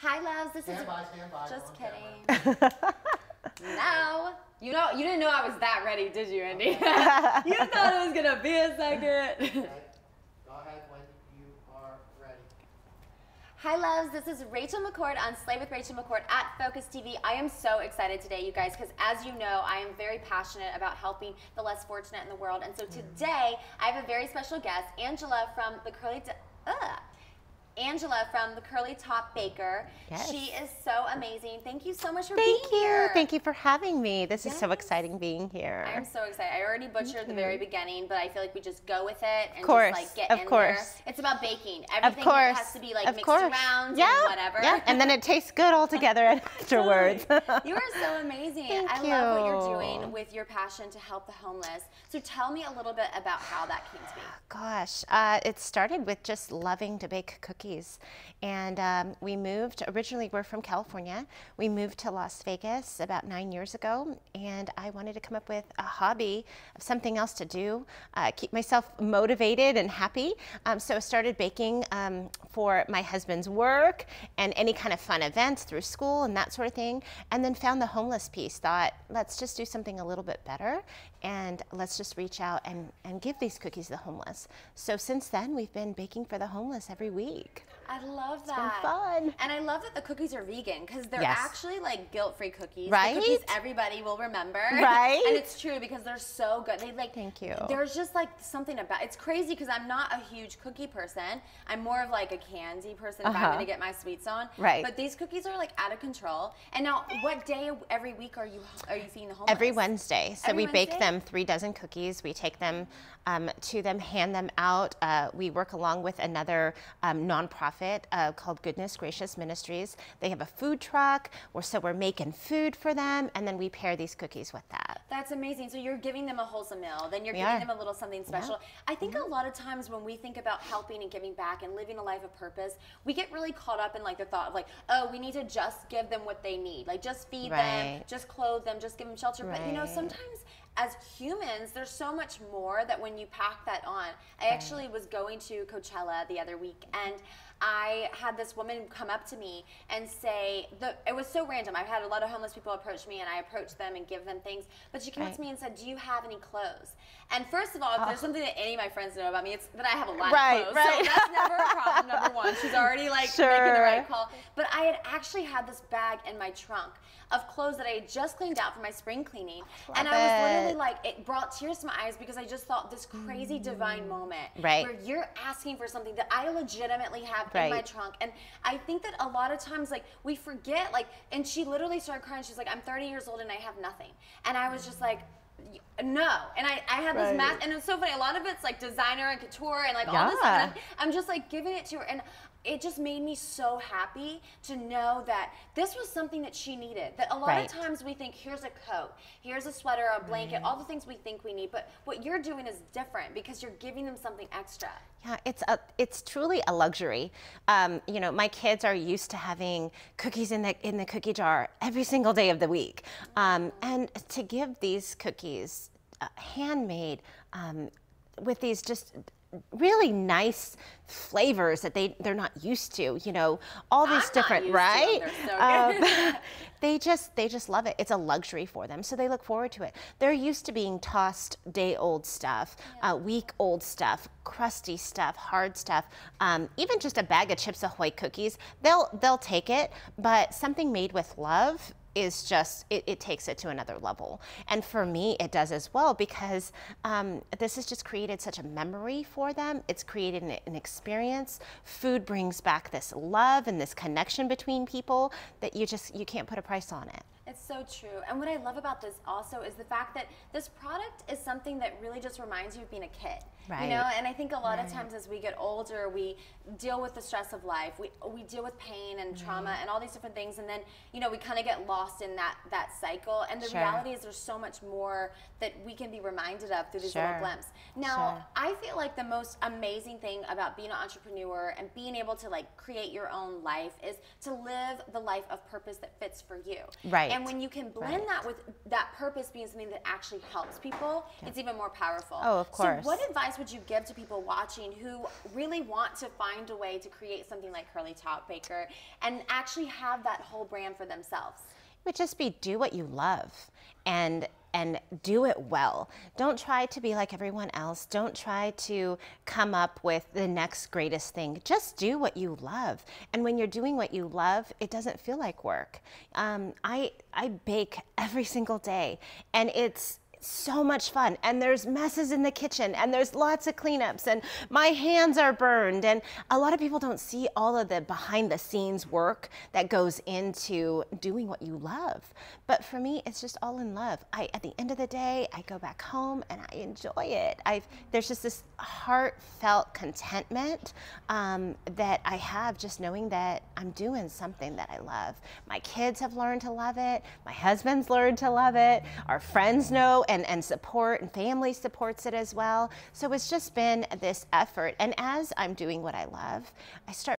Hi, loves. This Stand is by, just on kidding. Now, you didn't know I was that ready, did you, Andy? You thought it was gonna be a second. Okay. Go ahead when you are ready. Hi, loves. This is Rachel McCord on Slay with Rachel McCord at Focus TV. I am so excited today, you guys, because as you know, I am very passionate about helping the less fortunate in the world. And so today, I have a very special guest, Angela from the Curly Top Baker. Yes. She is so amazing. Thank you so much for being here. Thank you for having me. This is so exciting being here. I'm so excited. I already butchered the very beginning, but I feel like we just go with it and course, just like get of in course. there. It's about baking. Everything has to be like mixed around and whatever. Yeah, and then it tastes good all together afterwards. You are so amazing. I love what you're doing with your passion to help the homeless. So tell me a little bit about how that came to be. Gosh, it started with just loving to bake cookies. And we moved, originally we're from California. We moved to Las Vegas about 9 years ago, and I wanted to come up with a hobby of something else to do, keep myself motivated and happy. So I started baking for my husband's work and any kind of fun events through school and that sort of thing. And then found the homeless piece, thought, let's just do something a little bit better and let's just reach out and give these cookies to the homeless. So since then, we've been baking for the homeless every week. I love that. It's been fun. And I love that the cookies are vegan because they're actually like guilt-free cookies. Right? The cookies everybody will remember. Right? And it's true because they're so good. They like. Thank you. There's just like something about it's crazy because I'm not a huge cookie person. I'm more of like a candy person if I'm going to get my sweets on. Right. But these cookies are like out of control. And now, what day every week are you feeding the homeless? Every Wednesday. So Every we bake Wednesday? them 3 dozen cookies. We take them to them, hand them out. We work along with another nonprofit called Goodness Gracious Ministries. They have a food truck, so we're making food for them, and then we pair these cookies with that. That's amazing. So you're giving them a wholesome meal, then you're giving them a little something special. I think a lot of times when we think about helping and giving back and living a life of purpose, we get really caught up in like the thought of like, oh, we need to just give them what they need. Like just feed them, just clothe them, just give them shelter. But you know, sometimes as humans, there's so much more that when you pack that on. I actually was going to Coachella the other week, and I had this woman come up to me and say, it was so random. I've had a lot of homeless people approach me, and I approach them and give them things. But she came up to me and said, do you have any clothes? And first of all, if there's something that any of my friends know about me, it's that I have a lot of clothes. So that's never a problem, number one. She's already like making the right call. But I had actually had this bag in my trunk of clothes that I had just cleaned out for my spring cleaning. And I was literally like, it brought tears to my eyes because I just thought this crazy divine moment where you're asking for something that I legitimately have in my trunk. And I think that a lot of times, like, we forget, like, and she literally started crying. She's like, I'm 30 years old and I have nothing. And I was just like, no. And I had this mask, and it's so funny. A lot of it's like designer and couture and like all this stuff. And I'm just like giving it to her. And it just made me so happy to know that this was something that she needed. That a lot of times we think, here's a coat, here's a sweater, a blanket, all the things we think we need. But what you're doing is different because you're giving them something extra. Yeah, it's truly a luxury. You know, my kids are used to having cookies in the cookie jar every single day of the week, and to give these cookies handmade with these just really nice flavors that they're not used to, you know, all these different, they just love it. It's a luxury for them, so they look forward to it. They're used to being tossed day-old stuff, week-old stuff, crusty stuff, hard stuff, even just a bag of Chips Ahoy cookies. They'll take it, but something made with love is just, it takes it to another level. And for me, it does as well, because this has just created such a memory for them. It's created an experience. Food brings back this love and this connection between people that you can't put a price on it. It's so true. And what I love about this also is the fact that this product is something that really just reminds you of being a kid. You know, and I think a lot of times as we get older, we deal with the stress of life. We deal with pain and trauma and all these different things, and then, you know, we kind of get lost in that cycle. And the reality is there's so much more that we can be reminded of through these little glimpses. Now, I feel like the most amazing thing about being an entrepreneur and being able to like create your own life is to live the life of purpose that fits for you. And when you can blend that with that purpose being something that actually helps people, it's even more powerful. Oh, of course. So what advice advice would you give to people watching who really want to find a way to create something like Curly Top Baker and actually have that whole brand for themselves? It would just be do what you love and do it well. Don't try to be like everyone else. Don't try to come up with the next greatest thing. Just do what you love. And when you're doing what you love, it doesn't feel like work. I bake every single day, and it's so much fun, and there's messes in the kitchen, and there's lots of cleanups, and my hands are burned, and a lot of people don't see all of the behind the scenes work that goes into doing what you love. But for me, it's just all in love. At the end of the day, I go back home and I enjoy it. There's just this heartfelt contentment that I have just knowing that I'm doing something that I love. My kids have learned to love it. My husband's learned to love it. Our friends know and support, and family supports it as well. So it's just been this effort. And as I'm doing what I love, I start